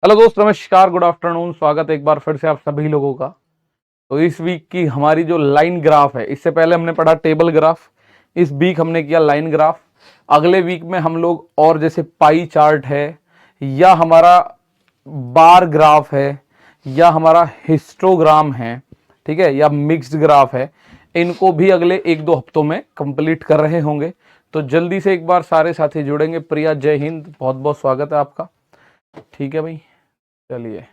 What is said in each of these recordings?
Hello दोस्त, नमस्कार, good afternoon. स्वागत है एक बार फिर से आप सभी लोगों का। तो इस वीक की हमारी जो लाइन ग्राफ है, इससे पहले हमने पढ़ा टेबल ग्राफ, इस वीक हमने किया लाइन ग्राफ। अगले वीक में हम लोग और जैसे पाई चार्ट है या हमारा बार ग्राफ है या हमारा हिस्टोग्राम है, ठीक है, या मिक्स्ड ग्राफ है, इनको भी अगले 1-2 हफ्तों में कंप्लीट कर रहे होंगे। तो जल्दी से एक बार सारे साथी जुड़ेंगे। प्रिया, जय हिंद, बहुत बहुत स्वागत है आपका। ठीक है भाई, चलिए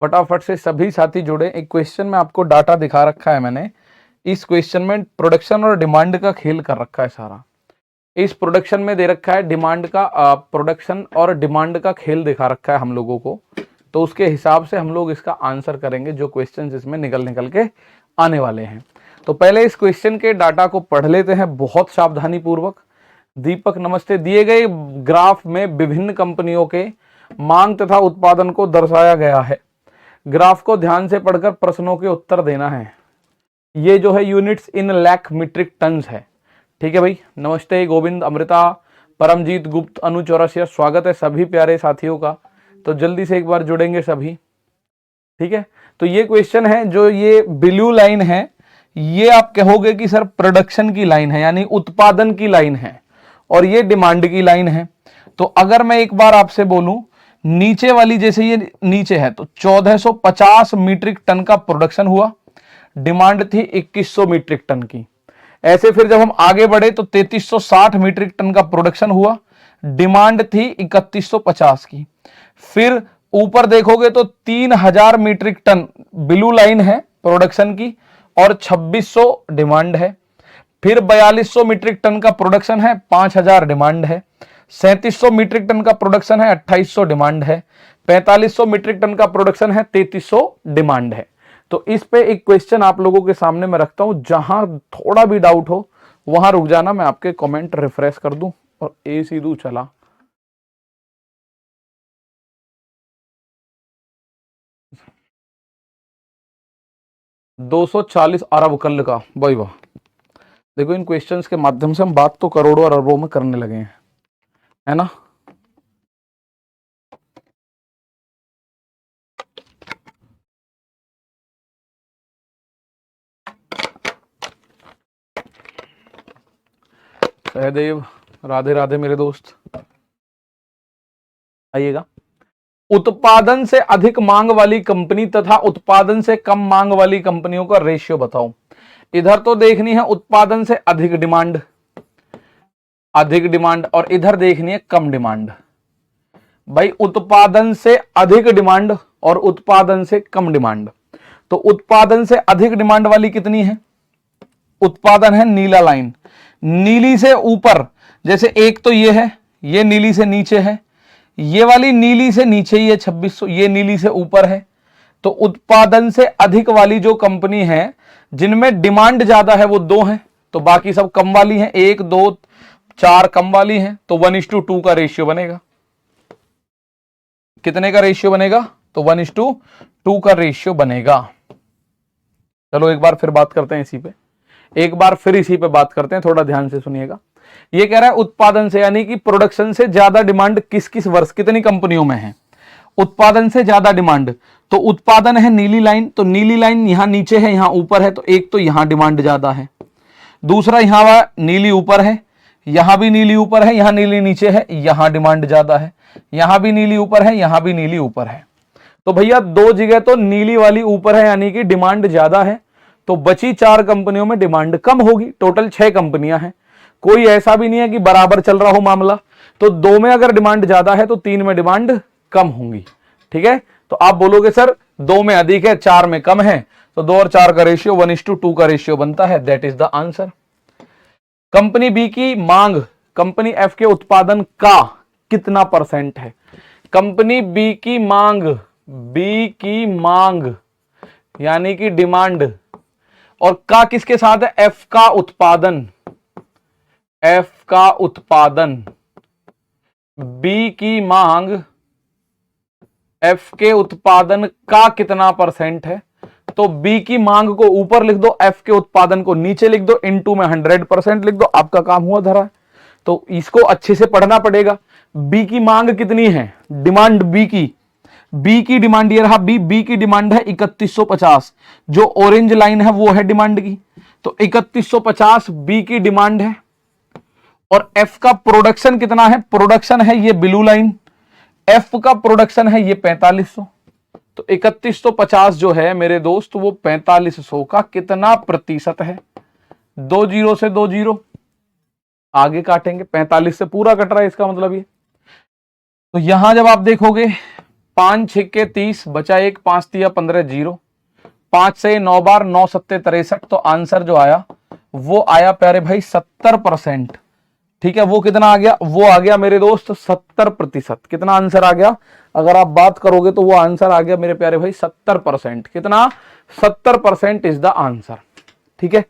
फटाफट से सभी साथी जुड़े। एक क्वेश्चन में आपको डाटा दिखा रखा है मैंने। इस क्वेश्चन में प्रोडक्शन और डिमांड का खेल कर रखा है सारा। इस प्रोडक्शन में दे रखा है डिमांड का, प्रोडक्शन और डिमांड का खेल दिखा रखा है हम लोगों को। तो उसके हिसाब से हम लोग इसका आंसर करेंगे, जो क्वेश्चन इसमें निकल के आने वाले हैं। तो पहले इस क्वेश्चन के डाटा को पढ़ लेते हैं बहुत सावधानी पूर्वक। दीपक नमस्ते। दिए गए ग्राफ में विभिन्न कंपनियों के मांग तथा उत्पादन को दर्शाया गया है। ग्राफ को ध्यान से पढ़कर प्रश्नों के उत्तर देना है। ये जो है units in lakh metric tons है। ठीक है भाई, नमस्ते गोविंद, अमृता, परमजीत, गुप्त, अनु चौरसिया, स्वागत है सभी प्यारे साथियों का। तो जल्दी से एक बार जुड़ेंगे सभी, ठीक है। तो ये क्वेश्चन है, जो ये ब्लू लाइन है, ये आप कहोगे कि सर प्रोडक्शन की लाइन है, यानी उत्पादन की लाइन है, और ये डिमांड की लाइन है। तो अगर मैं एक बार आपसे बोलूं, नीचे वाली जैसे ये नीचे है तो 1450 मीट्रिक टन का प्रोडक्शन हुआ, डिमांड थी 2100 मीट्रिक टन की। ऐसे फिर जब हम आगे बढ़े तो 3360 मीट्रिक टन का प्रोडक्शन हुआ, डिमांड थी 3150 की। फिर ऊपर देखोगे तो 3000 मीट्रिक टन ब्लू लाइन है प्रोडक्शन की और 2600 डिमांड है। फिर 4200 मीट्रिक टन का प्रोडक्शन है, 5000 डिमांड है। 3700 मीट्रिक टन का प्रोडक्शन है, 2800 डिमांड है। 4500 मीट्रिक टन का प्रोडक्शन है, 3300 डिमांड है। तो इस पे एक क्वेश्चन आप लोगों के सामने मैं रखता हूं, जहां थोड़ा भी डाउट हो वहां रुक जाना, मैं आपके कमेंट रिफ्रेश कर दूं और AC दूं चला। $240 अरब कल का, भाई वाह। देखो, इन क्वेश्चंस के माध्यम से हम बात तो करोड़ों और अरबों में करने लगे हैं, है ना। सहदेव, राधे राधे मेरे दोस्त, आइएगा। उत्पादन से अधिक मांग वाली कंपनी तथा उत्पादन से कम मांग वाली कंपनियों का रेशियो बताओ। इधर तो देखनी है उत्पादन से अधिक डिमांड, और इधर देखनी है कम डिमांड। भाई, उत्पादन से अधिक डिमांड और उत्पादन से कम डिमांड। तो उत्पादन से अधिक डिमांड वाली कितनी है? उत्पादन है नीला लाइन, नीली से ऊपर, जैसे एक तो ये है, ये नीली से नीचे है, ये वाली नीली से नीचे ही है 2600, ये नीली से ऊपर है। तो उत्पादन से अधिक वाली जो कंपनी है, जिनमें डिमांड ज्यादा है, वो 2 हैं, तो बाकी सब कम वाली हैं, 1 2 4 कम वाली हैं। तो 1:2 का रेशियो बनेगा। कितने का रेशियो बनेगा? तो 1:2 का रेशियो बनेगा। चलो एक बार फिर बात करते हैं इसी पे, बात करते हैं, थोड़ा ध्यान से सुनिएगा। ये कह रहा है उत्पादन से, यानी कि प्रोडक्शन से ज्यादा डिमांड किस किस वर्ष कितनी कंपनियों में है। उत्पादन से ज्यादा डिमांड, तो उत्पादन है नीली लाइन, तो नीली लाइन यहां नीचे है, यहां ऊपर है, तो एक तो यहां डिमांड ज्यादा है, दूसरा यहां नीली ऊपर है, यहां भी नीली ऊपर है, यहां नीली नीचे है, यहां डिमांड ज्यादा है, यहां भी नीली ऊपर है, यहां भी नीली ऊपर है। तो भैया 2 जगह तो नीली वाली ऊपर है, यानी कि डिमांड ज्यादा है, तो बची 4 कंपनियों में डिमांड कम होगी। टोटल 6 कंपनियां हैं, कोई ऐसा भी नहीं है कि बराबर चल रहा हो मामला। तो 2 में अगर डिमांड ज्यादा है तो 3 में डिमांड कम होंगी, ठीक है। तो आप बोलोगे सर 2 में अधिक है, 4 में कम है, तो 2 और 4 का रेशियो 1:2 का रेशियो बनता है। That is the answer. Company B की मांग कंपनी एफ के उत्पादन का कितना % है? कंपनी बी की मांग यानी कि डिमांड, और का किसके साथ है? एफ का उत्पादन, बी की मांग एफ के उत्पादन का कितना % है? तो बी की मांग को ऊपर लिख दो, एफ के उत्पादन को नीचे लिख दो, इनटू में 100% लिख दो, आपका काम हुआ धरा है। तो इसको अच्छे से पढ़ना पड़ेगा। बी की मांग कितनी है, डिमांड बी की डिमांड ये रहा, बी की डिमांड है 3150, जो ऑरेंज लाइन है वो है डिमांड की, तो 3150 बी की डिमांड है। और एफ का प्रोडक्शन कितना है, प्रोडक्शन है ये ब्लू लाइन, एफ का प्रोडक्शन है ये 4500, तो 3150 जो है मेरे दोस्त वो 4500 का कितना प्रतिशत है, 2 जीरो से 2 जीरो आगे काटेंगे, 45 से पूरा कट रहा है इसका मतलब ये। तो यहां जब आप देखोगे 5 6 के 30 बचा 1, 5 तिया 15 जीरो, 5 से 9 बार 9 सत्ते 63, तो आंसर जो आया वो आया प्यारे भाई 70%। ठीक है, वो कितना आ गया, वो आ गया मेरे दोस्त 70%। कितना आंसर आ गया, अगर आप बात करोगे तो वो आंसर आ गया मेरे प्यारे भाई 70%। कितना, 70% इज द आंसर। ठीक है,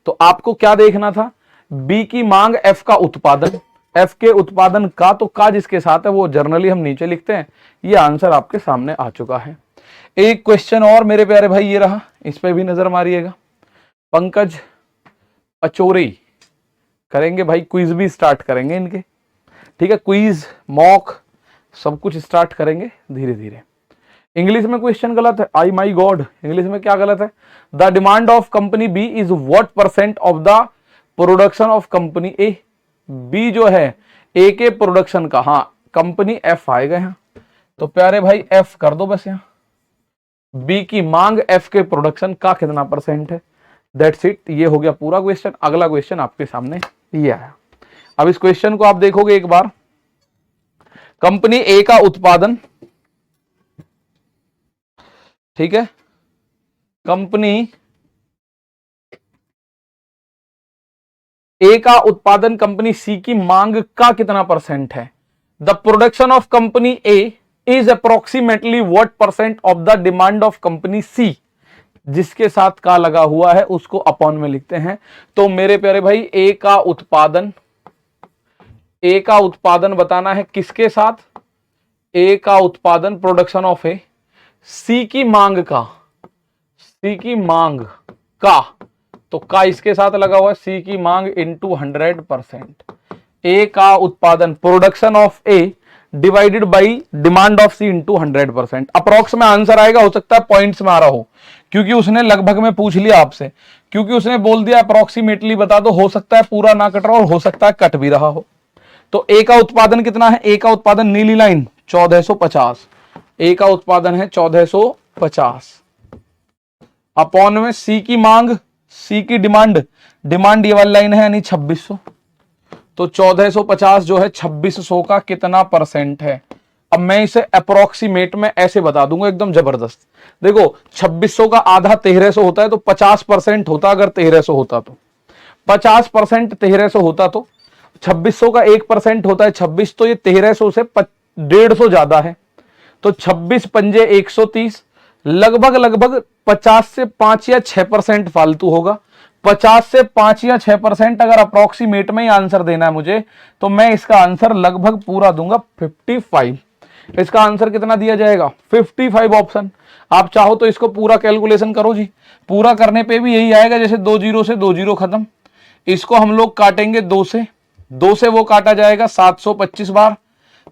तो आपको क्या देखना था, बी की मांग, एफ का उत्पादन, एफ के उत्पादन का, तो का जिसके साथ है वो जर्नली हम नीचे लिखते हैं। ये आंसर आपके सामने आ चुका है। एक क्वेश्चन और मेरे प्यारे भाई ये रहा, इस पे भी नजर मारिएगा। पंकज अचोरी करेंगे भाई, क्विज भी स्टार्ट करेंगे इनके। ठीक है, क्विज मॉक सब कुछ स्टार्ट करेंगे धीरे धीरे। इंग्लिश में क्वेश्चन गलत है, आई माई गॉड, इंग्लिश में क्या गलत है, the demand of company B is what percent of the production of company A. B जो है ए के प्रोडक्शन का, हाँ कंपनी एफ आएगा यहाँ, तो प्यारे भाई एफ कर दो बस यहाँ, बी की मांग एफ के प्रोडक्शन का कितना परसेंट है, दैट्स इट। ये हो गया पूरा क्वेश्चन। अगला क्वेश्चन आपके सामने ये आया। अब इस क्वेश्चन को आप देखोगे एक बार, कंपनी ए का उत्पादन, ठीक है, कंपनी ए का उत्पादन कंपनी सी की मांग का कितना परसेंट है। The production of company A is approximately what percent of the demand of company C. जिसके साथ का लगा हुआ है उसको अपॉन में लिखते हैं। तो मेरे प्यारे भाई ए का उत्पादन बताना है किसके साथ, ए का उत्पादन प्रोडक्शन ऑफ ए, सी की मांग का, तो का इसके साथ लगा हुआ है, सी की मांग इंटू 100%, ए का उत्पादन production of A divided by demand of C into 100%। Approx में आंसर आएगा, हो सकता है पॉइंट्स में आ रहा हो, क्योंकि उसने लगभग में पूछ लिया आपसे, क्योंकि उसने बोल दिया अप्रोक्सीमेटली बता दो, हो सकता है पूरा ना कट रहा हो, हो सकता है कट भी रहा हो। तो ए का उत्पादन कितना है, ए का उत्पादन नीली लाइन 1450, ए का उत्पादन है 1450 अपॉन में सी की मांग, सी की डिमांड ये वाली लाइन है यानी 2600, तो 1450 जो है 2600 का कितना परसेंट है। अब मैं इसे अप्रोक्सीमेट में ऐसे बता दूंगा एकदम जबरदस्त। देखो 2600 का आधा 1300 होता है, तो 50% होता, अगर 1300 होता तो 50% 1300 होता, तो 2600 का 1% होता है 26, तो ये 1300 से 150 ज्यादा है, तो 26 पंजे 130, लगभग 50 से 5 या 6% फालतू होगा। 50 से 5 या 6% अगर अप्रोक्सीमेट में ही आंसर देना है मुझे, तो मैं इसका आंसर लगभग पूरा दूंगा 55। इसका आंसर कितना दिया जाएगा, 55 ऑप्शन। आप चाहो तो इसको पूरा कैलकुलेशन करो जी, पूरा करने पे भी यही आएगा, जैसे 2 जीरो से 2 जीरो खत्म। इसको हम लोग काटेंगे 2 से वो काटा जाएगा 725 बार,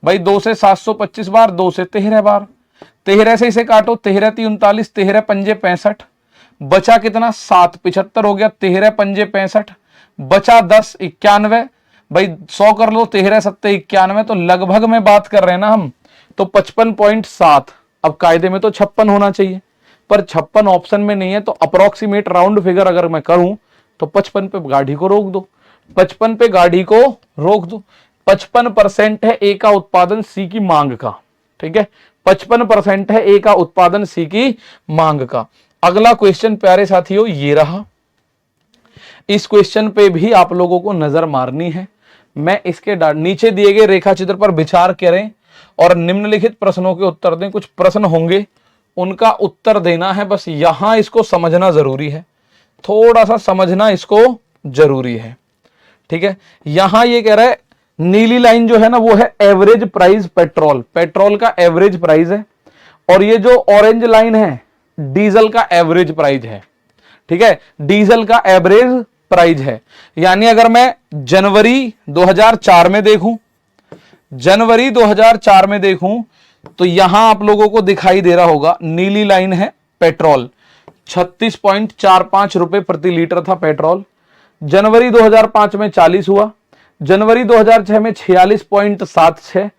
भाई 2 से 725 बार, 2 से 13 बार, 13 से इसे काटो, 13 × 39, 13 पंजे 65, बचा कितना 7, 75 हो गया, 13 पंजे 65, बचा 10, 91, भाई 100 कर लो, 13 सत्ते 91, तो लगभग में बात कर रहे हैं ना हम, तो 55.7। अब कायदे में तो 56 होना चाहिए, पर 56 ऑप्शन में नहीं है, तो अप्रोक्सीमेट राउंड फिगर अगर मैं करूं तो 55 पे गाड़ी को रोक दो, 55 पे गाड़ी को रोक दो। 55% है ए का उत्पादन सी की मांग का, ठीक है, 55% है ए का उत्पादन सी की मांग का। अगला क्वेश्चन प्यारे साथियों ये रहा, इस क्वेश्चन पे भी आप लोगों को नजर मारनी है। मैं इसके नीचे दिए गए रेखा चित्र पर विचार करें और निम्नलिखित प्रश्नों के उत्तर दें। कुछ प्रश्न होंगे उनका उत्तर देना है, बस यहां इसको समझना जरूरी है, थोड़ा सा समझना इसको जरूरी है, ठीक है। यहां ये कह रहा है नीली लाइन जो है ना वो है एवरेज प्राइस पेट्रोल का एवरेज प्राइस है, और ये जो ऑरेंज लाइन है डीजल का एवरेज प्राइस है, ठीक है, डीजल का एवरेज प्राइस है। यानी अगर मैं जनवरी 2004 में देखूं, जनवरी 2004 में देखूं तो यहां आप लोगों को दिखाई दे रहा होगा, नीली लाइन है पेट्रोल, 36.45 रुपए प्रति लीटर था पेट्रोल। जनवरी 2005 में 40 हुआ, जनवरी 2006 में 46.76,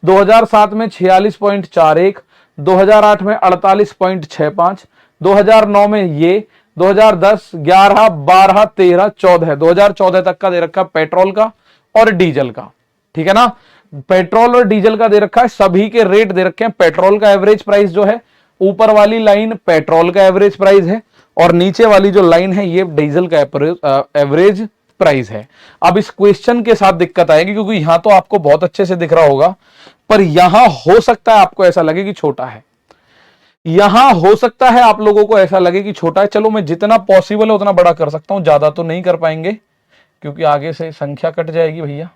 2007 में 46.41, 2008 में 48.65, 2009 में ये, 2010, 11, 12, 13, 14, 2014 तक का दे रखा है पेट्रोल का और डीजल का। ठीक है ना, पेट्रोल और डीजल का दे रखा है, सभी के रेट दे रखे हैं। पेट्रोल का एवरेज प्राइस जो है, ऊपर वाली लाइन पेट्रोल का एवरेज प्राइस है और नीचे वाली जो लाइन है ये डीजल का एवरेज प्राइस है। अब इस क्वेश्चन के साथ दिक्कत आएगी क्योंकि यहां तो आपको बहुत अच्छे से दिख रहा होगा, पर यहां हो सकता है आपको ऐसा लगे कि छोटा है, यहां हो सकता है आप लोगों को ऐसा लगे कि छोटा है। चलो मैं जितना पॉसिबल है उतना बड़ा कर सकता हूं, ज्यादा तो नहीं कर पाएंगे क्योंकि आगे से संख्या कट जाएगी भैया,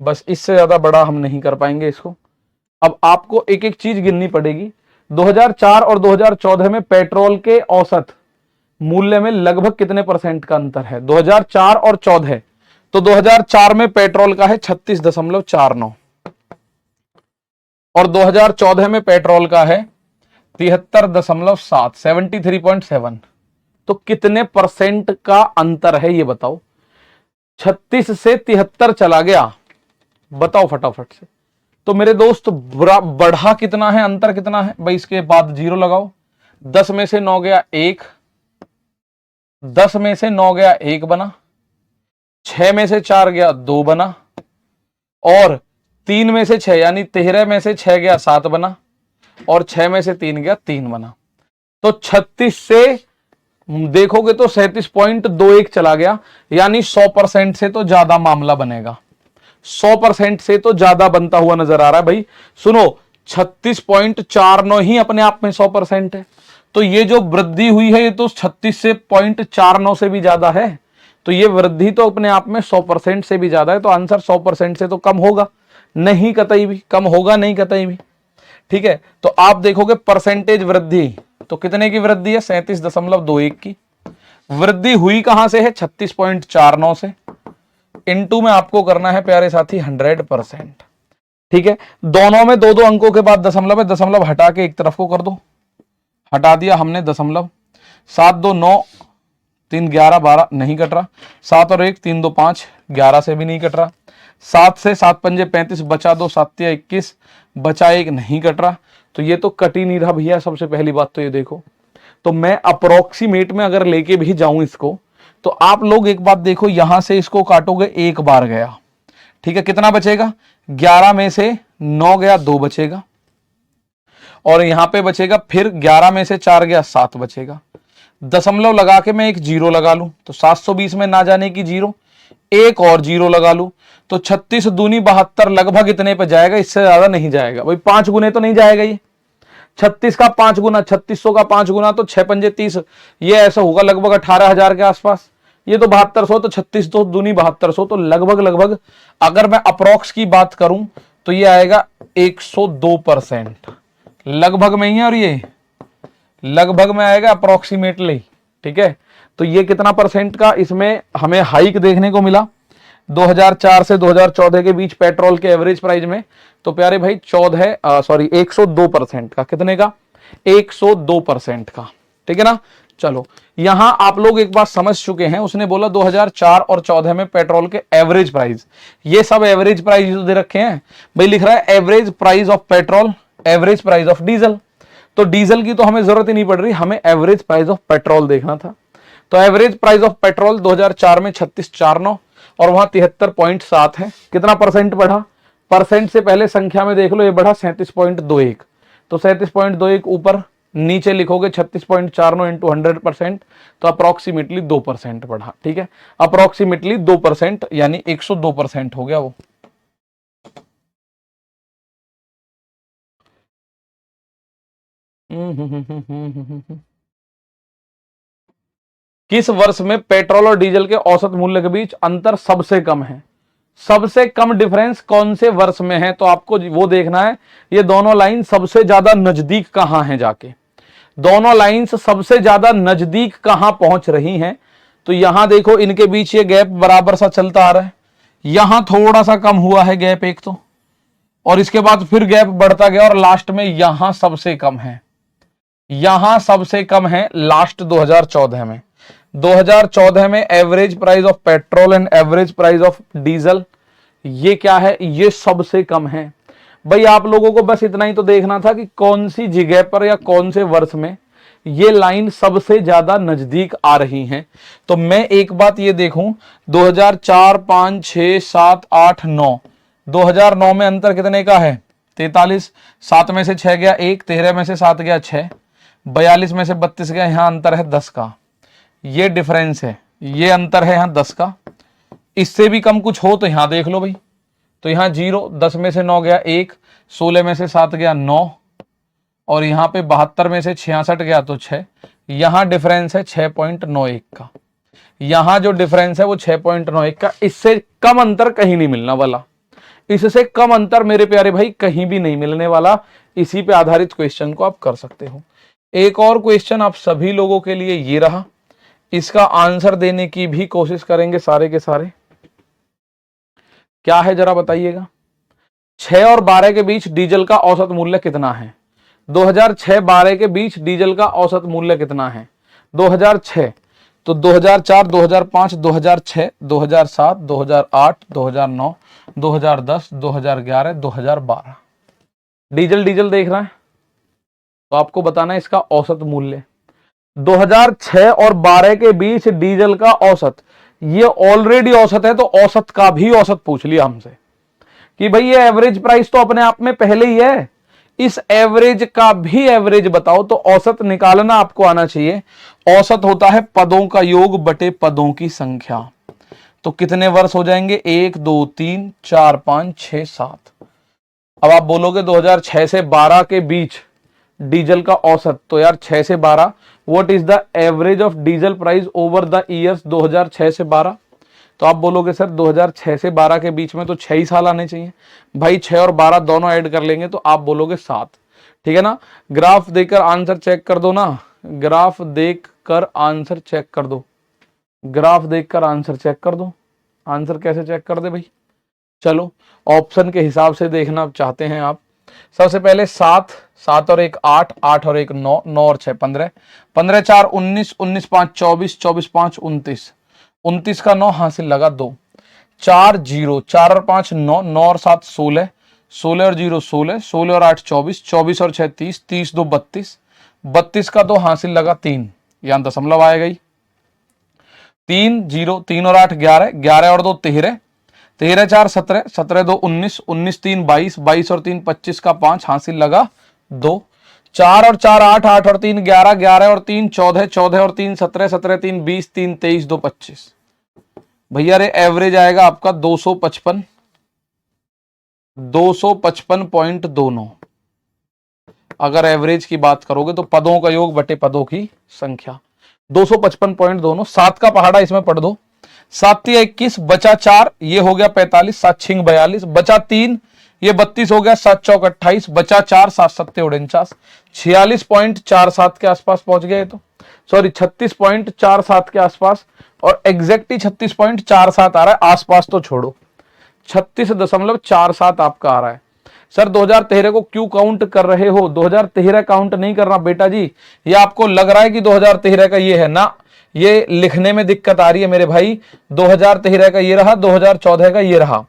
बस इससे ज्यादा बड़ा हम नहीं कर पाएंगे इसको। अब आपको एक एक चीज गिननी पड़ेगी। 2004 और 2014 में पेट्रोल के औसत मूल्य में लगभग कितने परसेंट का अंतर है? 2004 और 14, तो 2004 में पेट्रोल का है 36.49 और 2014 में पेट्रोल का है 73.7, 73.7। तो कितने परसेंट का अंतर है ये बताओ? 36 से 73 चला गया, बताओ फटाफट से। तो मेरे दोस्त बढ़ा कितना है, अंतर कितना है भाई? इसके बाद जीरो लगाओ। 10 में से 9 गया 1, 10 में से 9 गया 1 बना, 6 में से 4 गया 2 बना और 3 में से 6 यानी 13 में से 6 गया 7 बना और 6 में से 3 गया 3 बना। तो 36 से देखोगे तो 37.21 चला गया, यानी 100% से तो ज्यादा मामला बनेगा, 100% से तो ज्यादा बनता हुआ नजर आ रहा है भाई। सुनो, 36.49 ही अपने आप में 100% है, तो ये जो वृद्धि हुई है ये तो 36 से 0.49 से भी ज्यादा है, तो ये वृद्धि तो अपने आप में 100% से भी ज्यादा है। तो आंसर 100% से तो कम होगा नहीं, कतई भी कम होगा नहीं, कतई भी। ठीक है, तो आप देखोगे परसेंटेज वृद्धि तो कितने की वृद्धि है? 37.21 की वृद्धि हुई। कहां से है? 36.49 से। इनटू में आपको करना है प्यारे साथी 100%। ठीक है, दोनों में दो दो अंकों के बाद दशमलव है, दशमलव हटा के एक तरफ को कर दो, हटा दिया हमने दशमलव। 7 2 9 3 11 12 नहीं कट रहा, 7 और 1 3 2 5 11 से भी नहीं कट रहा, 7 से 7 पंजे 35 बचा 2 7 21 बचा 1 नहीं कट रहा, तो ये तो कट ही नहीं रहा भैया। सबसे पहली बात तो ये देखो, तो मैं अप्रोक्सीमेट में अगर लेके भी जाऊं इसको, तो आप लोग एक बात देखो, यहां से इसको काटोगे एक बार गया, ठीक है, कितना बचेगा? 11 में से 9 गया 2 बचेगा और यहां पे बचेगा फिर 11 में से 4 गया 7 बचेगा। दशमलव लगा के मैं एक जीरो लगा लूं तो 720 में ना जाने की जीरो, एक और जीरो लगा लूं तो 36 दूनी 72 लगभग इतने पे जाएगा, इससे ज्यादा नहीं जाएगा भाई। 5 गुने तो नहीं जाएगा ये, 36 का 5 गुना 3600 का 5 गुना तो 6 पंजे 30, ये ऐसा होगा लगभग 18,000 के आसपास। ये तो 7200, तो 36 तो दूनी 7200, तो लगभग अगर मैं अप्रोक्स की बात करूं तो ये आएगा 102%, लगभग में ही है और ये लगभग में आएगा अप्रोक्सीमेटली। ठीक है, तो ये कितना परसेंट का इसमें हमें हाइक देखने को मिला 2004 से 2014 के बीच पेट्रोल के एवरेज प्राइस में? तो प्यारे भाई 102% का। कितने का? 102% का। ठीक है ना। चलो, यहां आप लोग एक बात समझ चुके हैं, उसने बोला 2004 और 14 में पेट्रोल के एवरेज प्राइस, ये सब एवरेज प्राइस दे रखे हैं भाई। लिख रहा है average price of petrol, average price of diesel, तो डीजल की तो हमें जरूरत ही नहीं पड़ रही, हमें एवरेज प्राइस ऑफ पेट्रोल देखना था। तो एवरेज प्राइस ऑफ पेट्रोल 2004 में 3649 और वहां 73.7 है। कितना परसेंट बढ़ा? परसेंट से पहले संख्या में देख लो, ये बढ़ा 37.21, तो 37.21 ऊपर नीचे लिखोगे 36.49 इंटू 100%, तो अप्रोक्सीमेटली 2% बढ़ा। ठीक है, अप्रोक्सीमेटली 2% यानी 102% हो गया वो। किस वर्ष में पेट्रोल और डीजल के औसत मूल्य के बीच अंतर सबसे कम है? सबसे कम डिफरेंस कौन से वर्ष में है? तो आपको वो देखना है, ये दोनों लाइन सबसे ज्यादा नजदीक कहां है, जाके दोनों लाइंस सबसे ज्यादा नजदीक कहां पहुंच रही हैं, तो यहां देखो इनके बीच ये गैप बराबर सा चलता आ रहा है, यहां थोड़ा सा कम हुआ है गैप एक तो, और इसके बाद फिर गैप बढ़ता गया और लास्ट में यहां सबसे कम है, यहां सबसे कम है लास्ट 2014 में। 2014 में average price of petrol and average price of diesel ये क्या है, ये सबसे कम है। भाई आप लोगों को बस इतना ही तो देखना था कि कौन सी जगह पर या कौन से वर्ष में ये लाइन सबसे ज्यादा नजदीक आ रही है। तो मैं एक बात ये देखूं 2004, 5, 6, 7, 8, 9, 2009 में अंतर कितने का है 43, 7 में से 6 गया 1, 13 में से 7 गया 6, 42 में से 32 गया, यहां अंतर है 10 का, ये डिफरेंस है, ये अंतर है यहां 10 का। इससे भी कम कुछ हो तो यहां देख लो भाई, तो यहां 0, 10 में से 9 गया 1, 16 में से 7 गया 9, और यहां पे 72 में से 66 गया तो 6, यहां डिफरेंस है 6.91 का, यहां जो डिफरेंस है वो 6.91 का। इससे कम अंतर कहीं नहीं मिलना वाला, इससे कम अंतर मेरे प्यारे भाई कहीं भी नहीं मिलने वाला। इसी पे आधारित क्वेश्चन को आप कर सकते हो। एक और क्वेश्चन आप सभी लोगों के लिए ये रहा, इसका आंसर देने की भी कोशिश करेंगे सारे के सारे। क्या है जरा बताइएगा, 6 और 12 के बीच डीजल का औसत मूल्य कितना है? 2006-12 के बीच डीजल का औसत मूल्य कितना है? 2006 तो 2004, 2005, 2006, 2007, 2008, 2009, 2010, 2011, 2012। डीजल डीजल देख रहा है तो आपको बताना है इसका औसत मूल्य। 2006 और 12 के बीच डीजल का औसत, ये ऑलरेडी औसत है तो औसत का भी औसत पूछ लिया हमसे कि भाई ये एवरेज प्राइस तो अपने आप में पहले ही है, इस एवरेज का भी एवरेज बताओ। तो औसत निकालना आपको आना चाहिए। औसत होता है पदों का योग बटे पदों की संख्या। तो कितने वर्ष हो जाएंगे 1, 2, 3, 4, 5, 6, 7। अब आप बोलोगे 2006 से 12 के बीच डीजल का औसत, तो यार 6 से 12 what is the average of diesel price over the years 2006 से 12। तो आप बोलोगे सर 2006 से 12 के बीच में तो 6 ही साल आने चाहिए। भाई 6 और 12 दोनों ऐड कर लेंगे तो आप बोलोगे 7, ठीक है ना। ग्राफ देखकर आंसर चेक कर दो ना, ग्राफ देखकर आंसर चेक कर दो, ग्राफ देखकर आंसर चेक कर दो। आंसर कैसे चेक कर दे भाई, चलो ऑप्शन के हिसाब से देखना चाहते हैं आप। सबसे पहले 7, 7 और 1 8, 8 और 1 9, 9 और 6 15, 15 4 19, 19 5 24, 24 5 29, 29 का 9 हासिल लगा 2, 4 0, 4 और 5 9, 9 और 7 16, 16 और 0 16, 16 और 8 24, 24 और 6 30, 30 2 32, 32 का 2 हासिल लगा 3, यहां दशमलव आएगा ही, 3 0, 3 और 8 11, 11 और 2 13, 13 4 17, 17 2 19, 19 3 22, 22 और 3 25 का 5 हासिल लगा 2, 4 और 4 8, 8 और 3 11, 11 और 3 14, 14 और 3 17, 17 3 20, 3 23 2 25। भैया रे एवरेज आएगा आपका 255, 255.29। अगर एवरेज की बात करोगे तो पदों का योग बटे पदों की संख्या 255.29। 7 का पहाड़ा इसमें पढ़ दो, 7 21 बचा 4 ये हो गया 45, 7 6 42 बचा 3 ये 32 हो गया, 7 चौक 28 बचा 4 7 7 49, 46.47 के आसपास पहुंच गए। तो सॉरी 36.47 के आसपास, और एग्जैक्टली 36.47 आ रहा है, आसपास तो छोड़ो 36.47 आपका आ रहा है। सर 2013 को क्यों काउंट कर रहे हो? 2013 काउंट नहीं करना बेटा जी, ये आपको लग रहा है कि 2013 का ये है ना, ये लिखने में दिक्कत आ रही है मेरे भाई। 2013 का ये रहा, 2014 का ये रहा,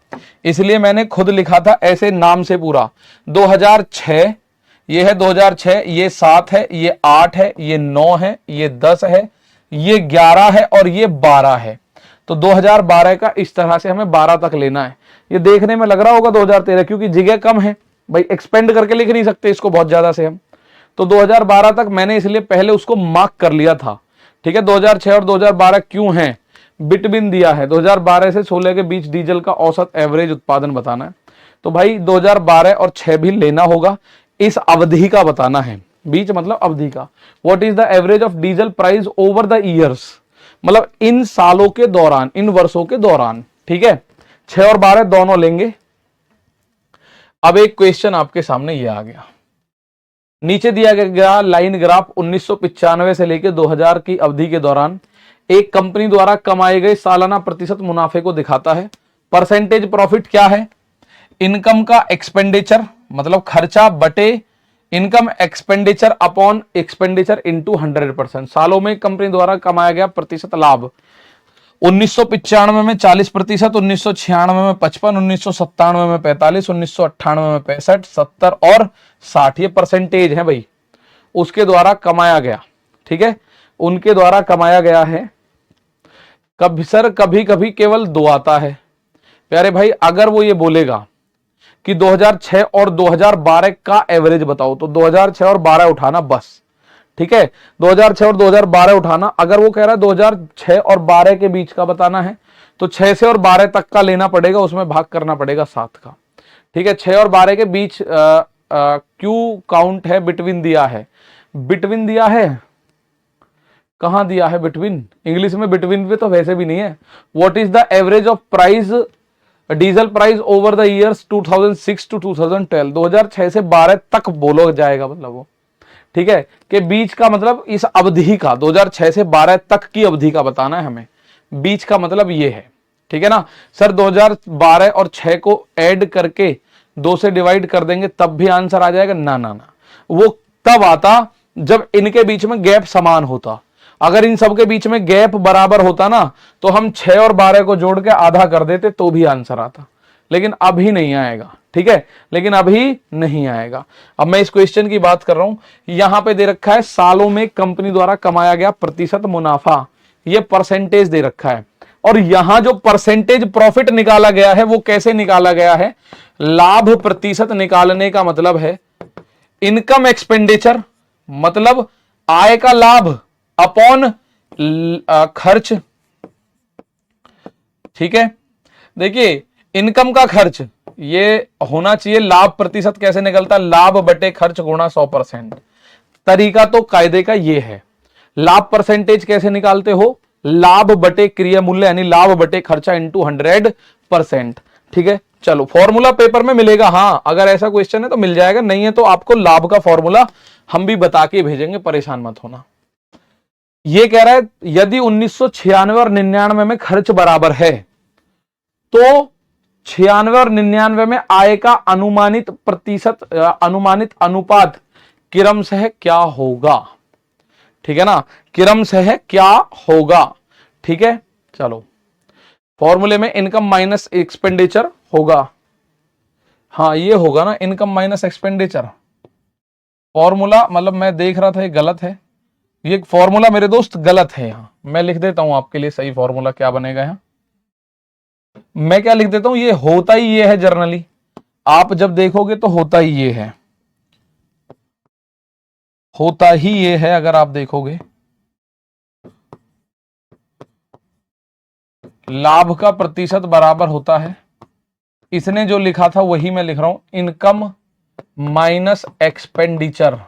इसलिए मैंने खुद लिखा था ऐसे नाम से पूरा। 2006 ये है, 2006 ये 7 है, ये 8 है, ये 9 है, ये 10 है, ये 11 है और ये 12 है। तो 2012 का इस तरह से हमें 12 तक लेना है। ये देखने में लग रहा होगा 2013, क्योंकि जगह कम है भाई, एक्सपेंड करके लिख नहीं सकते इसको बहुत ज्यादा से हम। तो 2012 तक मैंने इसलिए पहले उसको मार्क कर लिया था, ठीक है। 2006 और 2012 क्यों है, बिटवीन दिया है, 2012 से 16 के बीच डीजल का औसत एवरेज उत्पादन बताना है। तो भाई 2012 और 6 भी लेना होगा, इस अवधि का बताना है, बीच मतलब अवधि का। What is the average of diesel price over the years, मतलब इन सालों के दौरान, इन वर्षों के दौरान, ठीक है। 6 और 12 दोनों लेंगे। अब एक क्वेश्चन आपके सामने ये आ गया, नीचे दिया गया लाइन ग्राफ 1995 से लेकर 2000 की अवधि के दौरान एक कंपनी द्वारा कमाए गए सालाना प्रतिशत मुनाफे को दिखाता है। परसेंटेज प्रॉफिट क्या है? इनकम का एक्सपेंडिचर मतलब खर्चा बटे income expenditure upon expenditure into 100%। सालों में कंपनी द्वारा कमाया गया प्रतिशत लाभ 1995 में 40%, 1996 में 55%, 1997 में 45%, 1998 में 65%, 70 और 60। ये परसेंटेज है भाई, उसके द्वारा कमाया गया। ठीक है, उनके द्वारा कमाया गया है। कभी सर कभी कभी केवल 2 आता है। प्यारे भाई, अगर वो ये बोलेगा कि 2006 और 2012 का एवरेज बताओ, तो 2006 और 12 उठाना बस। ठीक है, 2006 और 2012 उठाना। अगर वो कह रहा है 2006 और 12 के बीच का बताना है, तो 6 से और 12 तक का लेना पड़ेगा, उसमें भाग करना पड़ेगा 7 का। ठीक है, 6 और 12 के बीच क्यू काउंट है, बिटवीन दिया है। बिटवीन दिया है, कहां दिया है बिटवीन? इंग्लिश में बिटवीन पे तो वैसे भी नहीं है। What is the average of price diesel price over the years 2006 to 2012? 2006 से 12 तक बोलो जाएगा, मतलब वो ठीक है कि बीच का मतलब इस अवधि का 2006 से 12 तक की अवधि का बताना है हमें। बीच का मतलब ये है। ठीक है ना सर, 2012 और 6 को ऐड करके 2 से डिवाइड कर देंगे तब भी आंसर आ जाएगा? ना ना ना, वो तब आता जब इनके बीच में गैप समान होता। अगर इन सब के बीच में गैप बराबर होता ना, तो हम 6 और 12 को जोड़ के आधा कर देते तो भी आंसर आता, लेकिन अभी नहीं आएगा। ठीक है, लेकिन अभी नहीं आएगा। अब मैं इस क्वेश्चन की बात कर रहा हूं। यहां पे दे रखा है सालों में कंपनी द्वारा कमाया गया प्रतिशत मुनाफा, ये परसेंटेज दे रखा है। और यहां जो परसेंटेज प्रॉफिट निकाला गया है वो कैसे निकाला गया है? लाभ प्रतिशत निकालने का मतलब है इनकम एक्सपेंडिचर मतलब आय का लाभ अपॉन खर्च। ठीक है, देखिए इनकम का खर्च ये होना चाहिए। लाभ प्रतिशत कैसे निकलता है? लाभ बटे खर्च गुणा 100%। तरीका तो कायदे का ये है। लाभ परसेंटेज कैसे निकालते हो? लाभ बटे क्रिया मूल्य यानी लाभ बटे खर्चा इंटू 100%। ठीक है, चलो फॉर्मूला पेपर में मिलेगा। हाँ, अगर ऐसा क्वेश्चन है तो मिल जाएगा, नहीं है तो आपको लाभ का फॉर्मूला हम भी बता के भेजेंगे, परेशान मत होना। ये कह रहा है यदि 1996 और 99 में खर्च बराबर है तो 96 और 99 में आय का अनुमानित प्रतिशत अनुमानित अनुपात क्रमशः क्या होगा? ठीक है ना, क्रमशः क्या होगा? ठीक है, चलो फॉर्मूले में इनकम माइनस एक्सपेंडिचर होगा। हाँ ये होगा ना, इनकम माइनस एक्सपेंडिचर। फॉर्मूला मतलब मैं देख रहा था ये गलत है, ये फॉर्मूला मेरे दोस्त गलत है। यहां मैं लिख देता हूं आपके लिए सही फॉर्मूला क्या बनेगा। यहां मैं क्या लिख देता हूं, ये होता ही ये है जर्नली, आप जब देखोगे तो होता ही ये है, होता ही ये है। अगर आप देखोगे लाभ का प्रतिशत बराबर होता है, इसने जो लिखा था वही मैं लिख रहा हूं, income minus expenditure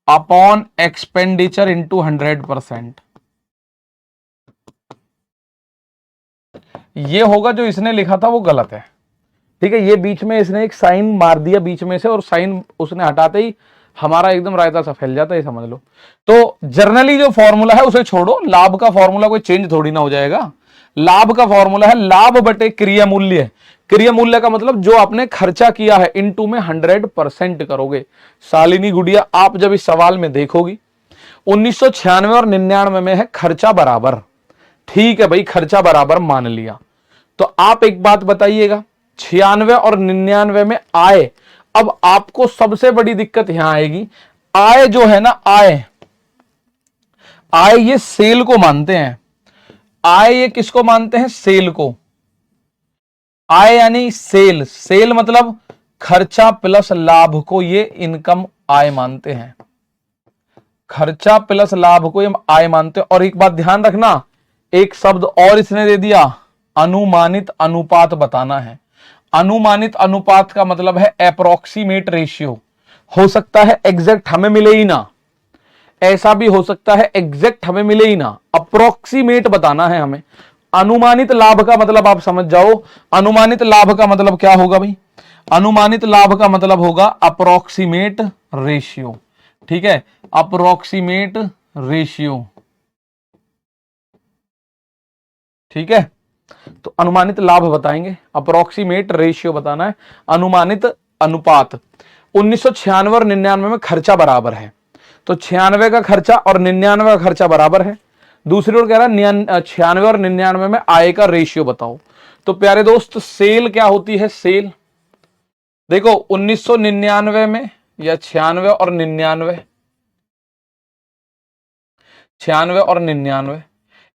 upon expenditure into 100%। ये होगा, जो इसने लिखा था वो गलत है। ठीक है, ये बीच में इसने एक साइन मार दिया बीच में से, और साइन उसने हटाते ही हमारा एकदम रायता सा फैल जाता है, समझ लो। तो जर्नली जो फॉर्मूला है उसे छोड़ो, लाभ का फॉर्मूला कोई चेंज थोड़ी ना हो जाएगा। लाभ का फॉर्मूला है लाभ बटे क्रिया मूल्य। क्रिया मूल्य का मतलब जो आपने खर्चा किया है इनटू में 100% करोगे। शालिनी गुड़िया, आप जब इस सवाल में देखोगी 1996 और 99 में है खर्चा बराबर, ठीक है भाई, खर्चा बराबर मान लिया। तो आप एक बात बताइएगा, 96 और 99 में आय। अब आपको सबसे बड़ी दिक्कत यहां आएगी, आय जो है ना, आय ये सेल को मानते हैं। आय ये किसको मानते हैं? सेल को। आय यानी सेल, सेल मतलब खर्चा प्लस लाभ को ये इनकम आय मानते हैं। खर्चा प्लस लाभ को ये आय मानते हैं। और एक बात ध्यान रखना, एक शब्द और इसने दे दिया, अनुमानित अनुपात बताना है। अनुमानित अनुपात का मतलब है अप्रोक्सीमेट रेशियो। हो सकता है एग्जैक्ट हमें मिले ही ना, ऐसा भी हो सकता है एग्जैक्ट हमें मिले ही ना, अप्रोक्सीमेट बताना है हमें। अनुमानित लाभ का मतलब आप समझ जाओ, अनुमानित लाभ का मतलब क्या होगा भाई? अनुमानित लाभ का मतलब होगा अप्रोक्सीमेट रेशियो। ठीक है, अप्रोक्सीमेट रेशियो, ठीक है। तो अनुमानित लाभ बताएंगे, अप्रोक्सीमेट रेशियो बताना है, अनुमानित अनुपात। 1996 और 99 में खर्चा बराबर है, तो 96 का खर्चा और 99 का खर्चा बराबर है। दूसरी ओर कह रहा है 96 और 99 में आय का रेशियो बताओ। तो प्यारे दोस्त सेल क्या होती है, सेल देखो 1999 में या 96 और 99, 96 और 99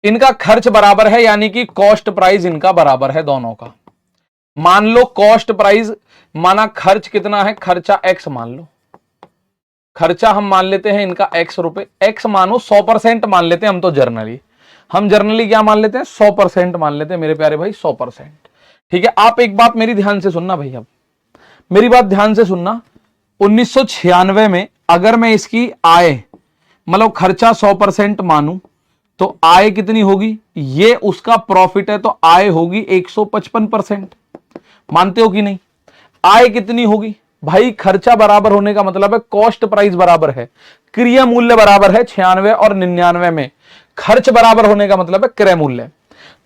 इनका खर्च बराबर है, यानी कि कॉस्ट प्राइस इनका बराबर है दोनों का। मान लो कॉस्ट प्राइस माना खर्च कितना है, खर्चा x मान लो, खर्चा हम मान लेते हैं इनका x रुपए, x मानो 100% मान लेते हैं हम, तो हम जर्नली क्या मान लेते हैं 100% मान लेते हैं मेरे प्यारे भाई, 100%। ठीक है, आप एक बात मेरी ध्यान से सुनना भाई, अब मेरी बात ध्यान से सुनना। 1996 में अगर मैं इसकी आय मतलब खर्चा 100% मानूं तो आय कितनी होगी, ये उसका प्रॉफिट है तो आय होगी 155%। मानते हो कि नहीं? आय कितनी होगी भाई, खर्चा बराबर होने का मतलब है कॉस्ट प्राइस बराबर है, क्रय मूल्य बराबर है 96 और 99 में, खर्च बराबर होने का मतलब है क्रय मूल्य।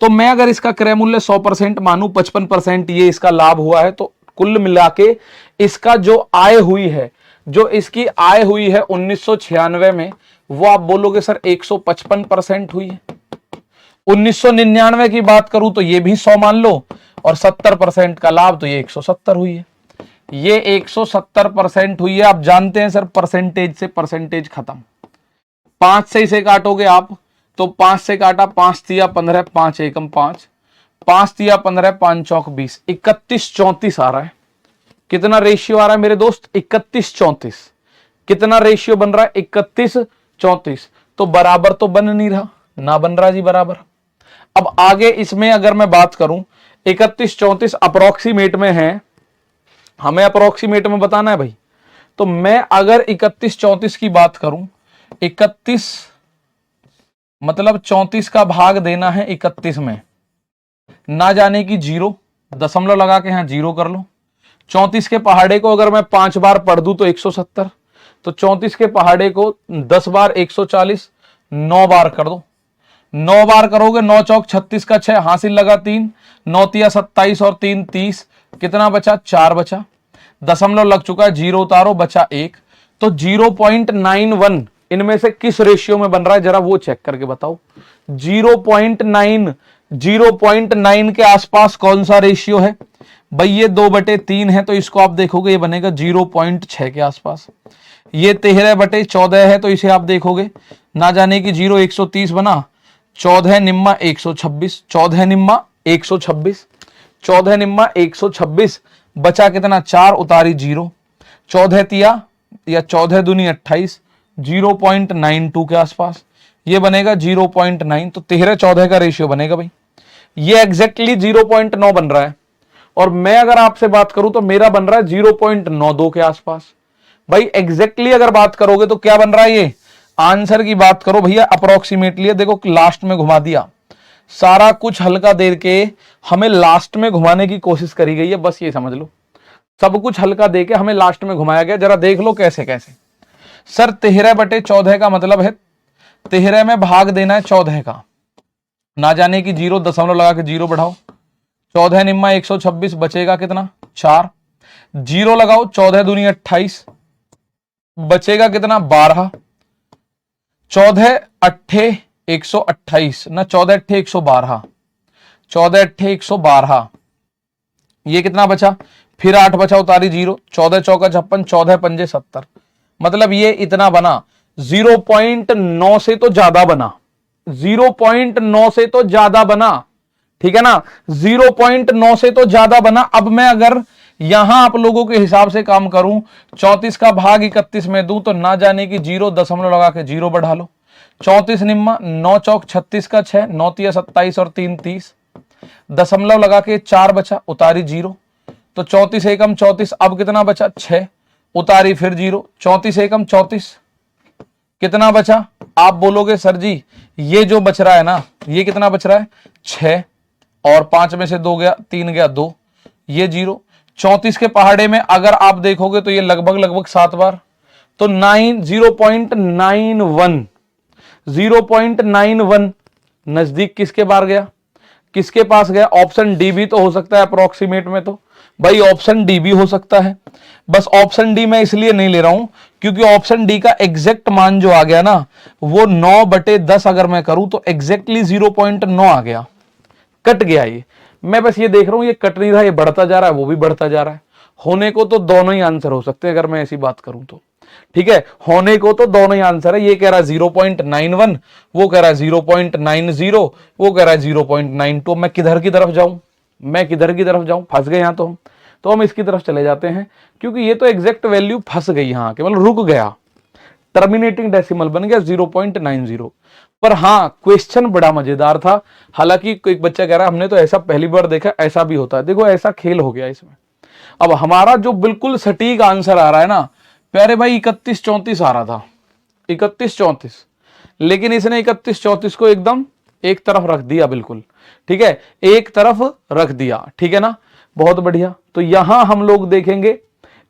तो मैं अगर इसका क्रय मूल्य 100% मानूं, 55% ये इसका लाभ हुआ है, तो कुल मिला के इसका जो आय हुई है, जो इसकी आय हुई है 1996 में, वो आप बोलोगे सर 155% हुई है। 1999 की बात करूं तो ये भी 100 मान लो, और 70% का लाभ, तो ये 170 हुई है। ये 170% हुई है। आप जानते हैं सर परसेंटेज से परसेंटेज खत्म, 5 से इसे काटोगे आप तो 5 से काटा, 5 तिया 15, 5 एकम 5, 5 तिया 15, 5 चौक 20, 31 34 आ रहा है। कितना रेशियो आ रहा है मेरे दोस्त, 31 34। कितना रेशियो बन रहा है, 31 34। तो बराबर तो बन नहीं रहा, ना बन रहा जी बराबर। अब आगे इसमें अगर मैं बात करूं, 31 34 अप्रोक्सीमेट में है, हमें अप्रोक्सीमेट में बताना है भाई। तो मैं अगर 31 34 की बात करूं, 31 मतलब 34 का भाग देना है 31 में, ना जाने की 0, दशमलव लगा के यहां 0 कर लो। 34 के पहाड़े को अगर मैं 5 बार पढ़ दूं तो 170, तो 34 के पहाड़े को 10 बार 140, 9 बार कर दो, 9 बार करोगे, 9 चौक 36 का 6, हासिल लगा 3, 9 तिया 27 और 3 30, कितना बचा, 4 बचा, दशमलव लग चुका है, 0 उतारो, बचा 1। तो 0.91 इनमें से किस रेशियो में बन रहा है, जरा वो चेक करके बताओ। 0.9, 0.9 के आसपास कौन सा रेशियो है भाई, ये 2/3 है, तो इसको आप देखोगे ये बनेगा 0.6 के आसपास। ये 13/14 है, तो इसे आप देखोगे, ना जाने की 0 130 बना, 14 निम्मा 126, 14 निम्मा 126, 14 निम्मा 126, बचा कितना, 4, उतारी 0, 14 तिया या 14 दूनी 28, 0.92 के आसपास, ये बनेगा 0.9। तो 13 14 का रेशियो बनेगा भाई, ये एग्जैक्टली 0.9 बन रहा है। और मैं अगर आपसे बात करूं तो मेरा बन रहा है 0.92 के आसपास। भाई एग्जैक्टली अगर बात करोगे तो क्या बन रहा है, ये आंसर की बात करो भैया अप्रोक्सीमेटली, देखो लास्ट में घुमा दिया, सारा कुछ हल्का दे के हमें लास्ट में घुमाने की कोशिश करी गई है, बस ये समझ लो, सब कुछ हल्का दे के हमें लास्ट में घुमाया गया। जरा देख लो कैसे कैसे। सर 13/14 का मतलब है 13 में भाग देना है 14 का, ना जाने की 0, दशमलव लगा के 0 बढ़ाओ, 14 निम्मा 126, बचेगा कितना, 4, 0 लगाओ, 14 दूनी 28, बचेगा कितना, 12, 14 अट्ठे 128 ना, 14 अट्ठे 112, 14 अट्ठे 112, ये कितना बचा, फिर 8 बचा, उतारी 0, 14 चौका 56, 14 पंजे 70, मतलब ये इतना बना। 0.9 से तो ज्यादा बना, 0.9 से तो ज्यादा बना, ठीक है ना, 0.9 से तो ज्यादा बना। अब मैं अगर यहां आप लोगों के हिसाब से काम करूं, 34 का भाग 31 में दूं तो ना जाने की 0, दशमलव लगा के 0 बढ़ा लो, 34 निम्मा 9 चौक 36 का 6, 9 तिया 27 और 3 30, दशमलव लगा के 4 बचा, उतारी 0, तो 34 एकम 34, अब कितना बचा, 6, उतारी फिर 0, 34 एकम 34, कितना बचा, आप बोलोगे सर जी ये जो बच रहा है ना, ये कितना बच रहा है, 6, और 5 में से 2 गया, 3 गया 2, ये 0। 34 के पहाड़े में अगर आप देखोगे तो ये लगभग 7 बार, तो 0.91, 0.91 नजदीक किसके बाहर गया, किसके पास गया? ऑप्शन डी भी तो हो सकता है अप्रोक्सीमेट में, तो भाई ऑप्शन डी भी हो सकता है। बस ऑप्शन डी मैं इसलिए नहीं ले रहा हूं क्योंकि ऑप्शन डी का एग्जैक्ट मान जो आ गया ना वो 9/10 अगर मैं करूं तो एग्जैक्टली 0.9 आ गया, कट गया ये। मैं बस ये देख रहा हूं ये कट नहीं रहा, ये बढ़ता जा रहा है, वो भी बढ़ता जा रहा है। होने को तो दोनों ही आंसर हो सकते हैं अगर मैं ऐसी बात करूं तो, ठीक है, होने को तो दोनों ही आंसर है। ये कह रहा है 0.91, वो कह रहा है 0.90, वो कह रहा है 0.92। मैं किधर की तरफ जाऊं, मैं किधर की तरफ जाऊं? फंस गए यहां तो हम इसकी तरफ चले जाते हैं क्योंकि ये तो एग्जैक्ट वैल्यू फंस गई यहां के, मतलब रुक गया, टर्मिनेटिंग डेसिमल बन गया 0.90। पर हाँ क्वेश्चन बड़ा मजेदार था। हालांकि एक बच्चा कह रहा है हमने तो ऐसा पहली बार देखा, ऐसा भी होता है। देखो ऐसा खेल हो गया इसमें। अब हमारा जो बिल्कुल सटीक आंसर आ रहा है ना प्यारे भाई 31-34 आ रहा था, 31-34, लेकिन इसने 31-34 को एकदम एक तरफ रख दिया, बिल्कुल ठीक है, एक तरफ रख दिया, ठीक है ना, बहुत बढ़िया। तो यहां हम लोग देखेंगे,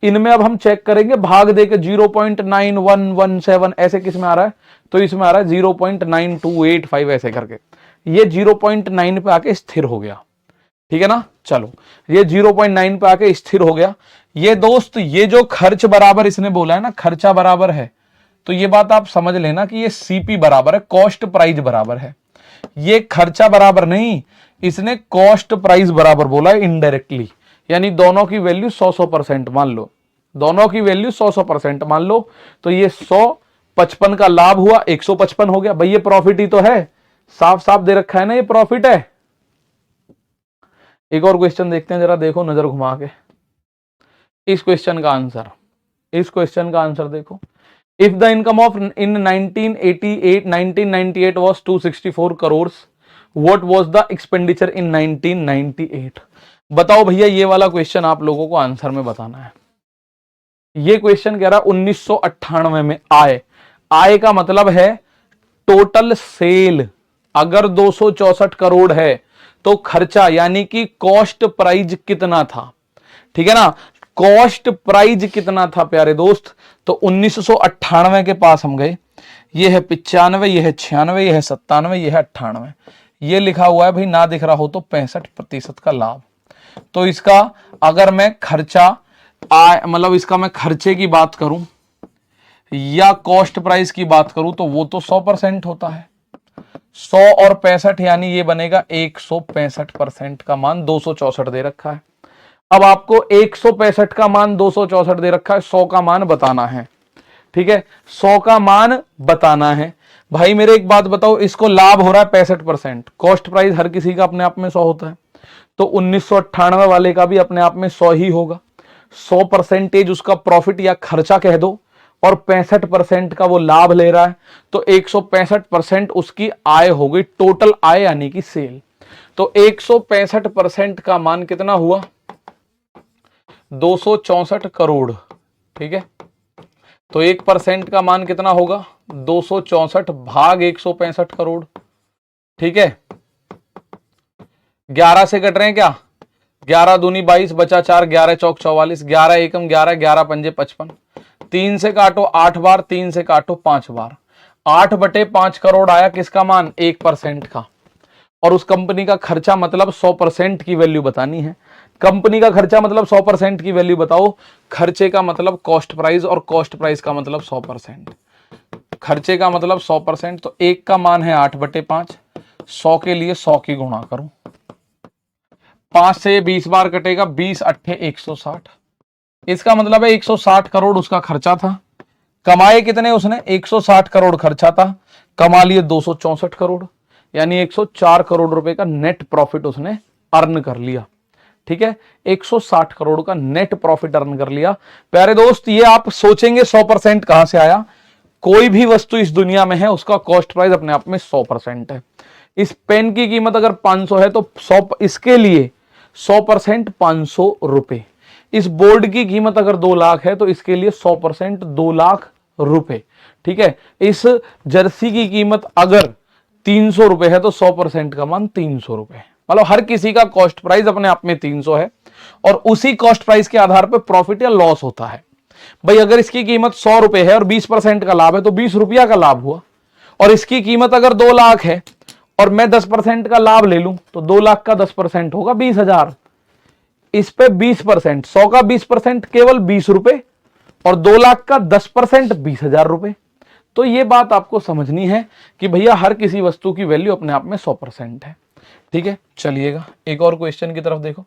इनमें अब हम चेक करेंगे भाग देके 0.9117 ऐसे किस में आ रहा है, तो इसमें आ रहा है 0.9285 ऐसे करके, ये 0.9 पे आके स्थिर हो गया, ठीक है ना। चलो ये 0.9 पे आके स्थिर हो गया। ये दोस्त ये जो खर्च बराबर इसने बोला है ना, खर्चा बराबर है, तो ये बात आप समझ लेना कि ये सीपी बराबर है, कॉस्ट प्राइस बराबर है। ये खर्चा बराबर नहीं, इसने कॉस्ट प्राइस बराबर बोला है इनडायरेक्टली, यानी दोनों की वैल्यू 100-100% मान लो, दोनों की वैल्यू 100-100% मान लो। तो ये 155 का लाभ हुआ, 155 हो गया। भाई ये प्रॉफिट ही तो है, साफ साफ दे रखा है ना, ये प्रॉफिट है। एक और क्वेश्चन देखते हैं, जरा देखो नजर घुमा के इस क्वेश्चन का आंसर, इस क्वेश्चन का आंसर देखो। If the income of in 1998 was 264 crores, what was the expenditure in 1998? बताओ भैया, ये वाला क्वेश्चन आप लोगों को आंसर में बताना है। ये क्वेश्चन कह रहा 1998 में आय का मतलब है टोटल सेल। अगर 264 करोड़ है तो खर्चा यानी कि कॉस्ट प्राइस कितना था, ठीक है ना, कॉस्ट प्राइस कितना था प्यारे दोस्त। तो 1998 के पास हम गए, ये है 95, ये है 96, ये है 97, ये है 98, ये लिखा हुआ है भाई, ना दिख रहा हो तो 65% का लाभ। तो इसका अगर मैं खर्चा मतलब इसका मैं खर्चे की बात करूं या कॉस्ट प्राइस की बात करूं तो वो तो 100% होता है। 100 और 65 यानी ये बनेगा 165% का मान 264 दे रखा है। अब आपको 165 का मान 264 दे रखा है, 100 का मान बताना है, ठीक है, 100 का मान बताना है। भाई मेरे एक बात बताओ, इसको लाभ हो रहा है 65%, कॉस्ट प्राइस हर किसी का अपने आप में 100 होता है, तो 1998 वाले का भी अपने आप में 100 ही होगा। 100% उसका प्रॉफिट या खर्चा कह दो और 65% का वो लाभ ले रहा है, तो 165% उसकी आय हो गई, टोटल आय यानी कि सेल। तो 165% का मान कितना हुआ, 264 करोड़, ठीक है। तो 1% का मान कितना होगा, 264 भाग 165 करोड़, ठीक है। 11 से कट रहे हैं क्या, 11 दूनी 22 बचा 4, 11 चौक 44, 11 एकम 11, 11 पंजे 55, 3 से काटो 8 बार, 3 से काटो 5 बार, 8/5 करोड़ आया किसका मान, 1% का। और उस कंपनी का खर्चा मतलब 100% की वैल्यू बतानी है। कंपनी का खर्चा मतलब 100% की वैल्यू बताओ। खर्चे का मतलब कॉस्ट प्राइस और कॉस्ट प्राइस का मतलब 100%। खर्चे का मतलब 100%, तो 1 का मान है 8/5, 100 के लिए 100 की गुणा करो, 5 से 20 बार कटेगा, 20 8 160। इसका मतलब है 160 करोड़ उसका खर्चा था, कमाए कितने उसने, 160 करोड़ खर्चा था, कमा लिए 264 करोड़, यानी 104 करोड़ रुपए का नेट प्रॉफिट उसने अर्न कर लिया, ठीक है। 160 करोड़ का नेट प्रॉफिट अर्न कर लिया। प्यारे दोस्त ये आप सोचेंगे 100% कहां से आया, कोई भी वस्तु इस दुनिया में है उसका कॉस्ट प्राइस अपने आप में 100% है। इस पेन की कीमत अगर 500 है तो 100 इसके लिए 100% 500 रुपए। इस बोर्ड की कीमत अगर 2 लाख है तो इसके लिए 100% 2 लाख रुपए, ठीक है। इस जर्सी की कीमत अगर 300 रुपए है तो 100% का मान 300 रुपए। मतलब हर किसी का कॉस्ट प्राइस अपने आप में 300 है और उसी कॉस्ट प्राइस के आधार पर प्रॉफिट या लॉस होता है। भाई अगर इसकी कीमत 100 रुपए है और 20% का लाभ है तो 20 रुपया का लाभ हुआ। और इसकी कीमत अगर 2 लाख है और मैं 10% का लाभ ले लूं तो 2 लाख का 10% होगा 20,000। इस पे 20%, 100 का 20% केवल 20 रुपए और 2 लाख का 10% 20,000 रुपए। तो ये बात आपको समझनी है कि भैया हर किसी वस्तु की वैल्यू अपने आप में 100% है। ठीक है, चलिएगा एक और क्वेश्चन की तरफ देखो।